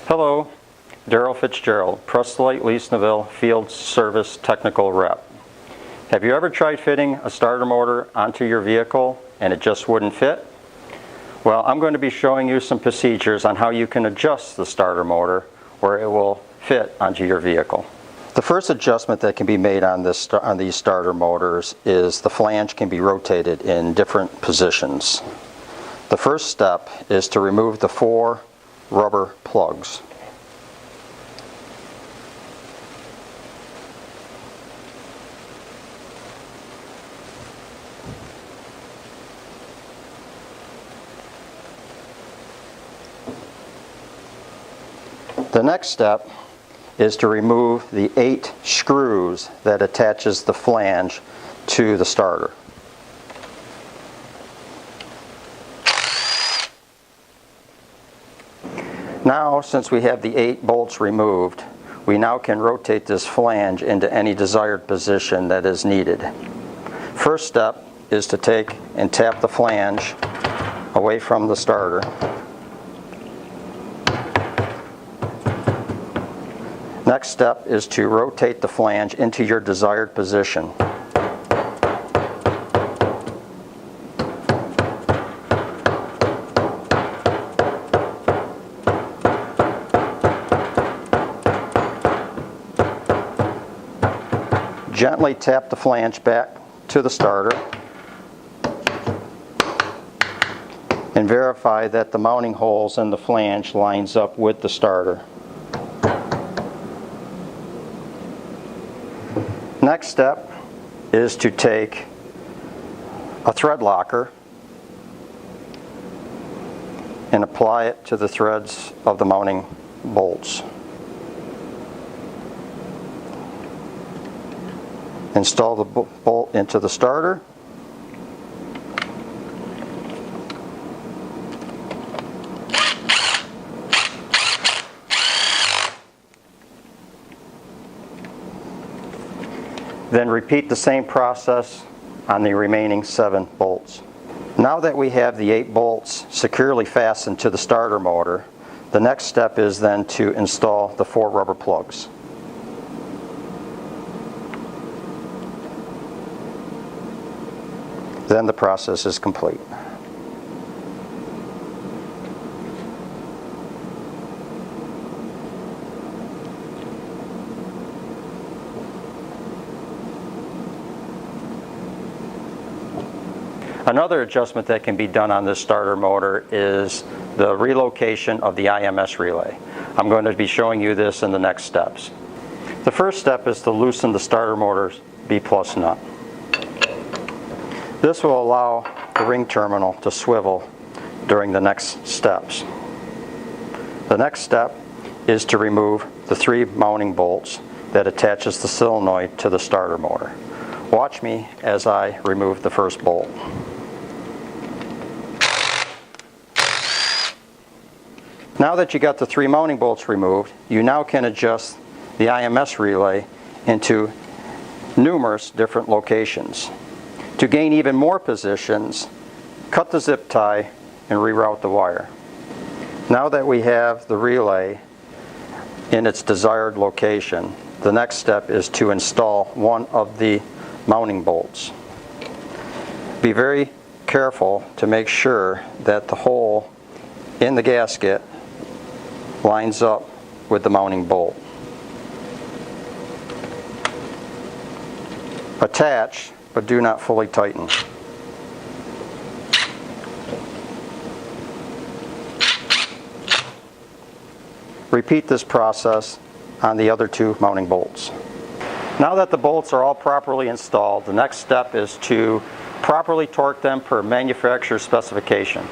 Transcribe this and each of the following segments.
Hello, Daryl Fitzgerald, Prestolite Leece-Neville Field Service Technical Rep. Have you ever tried fitting a starter motor onto your vehicle and it just wouldn't fit? Well, I'm going to be showing you some procedures on how you can adjust the starter motor where it will fit onto your vehicle. The first adjustment that can be made on these starter motors is the flange can be rotated in different positions. The first step is to remove the 4 rubber plugs. The next step is to remove the 8 screws that attaches the flange to the starter. Now, since we have the 8 bolts removed, we now can rotate this flange into any desired position that is needed. First step is to take and tap the flange away from the starter. Next step is to rotate the flange into your desired position. Gently tap the flange back to the starter and verify that the mounting holes in the flange lines up with the starter. Next step is to take a thread locker and apply it to the threads of the mounting bolts. Install the bolt into the starter. Then repeat the same process on the remaining 7 bolts. Now that we have the 8 bolts securely fastened to the starter motor, the next step is then to install the 4 rubber plugs. Then the process is complete. Another adjustment that can be done on this starter motor is the relocation of the IMS relay. I'm going to be showing you this in the next steps. The first step is to loosen the starter motor's B+ nut. This will allow the ring terminal to swivel during the next steps. The next step is to remove the 3 mounting bolts that attaches the solenoid to the starter motor. Watch me as I remove the first bolt. Now that you got the 3 mounting bolts removed, you now can adjust the IMS relay into numerous different locations. To gain even more positions, cut the zip tie and reroute the wire. Now that we have the relay in its desired location, the next step is to install one of the mounting bolts. Be very careful to make sure that the hole in the gasket lines up with the mounting bolt. Attach, but do not fully tighten. Repeat this process on the other 2 mounting bolts. Now that the bolts are all properly installed, the next step is to properly torque them per manufacturer's specification.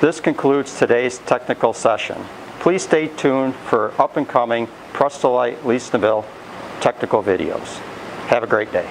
This concludes today's technical session. Please stay tuned for up-and-coming Prestolite Leece-Neville technical videos. Have a great day.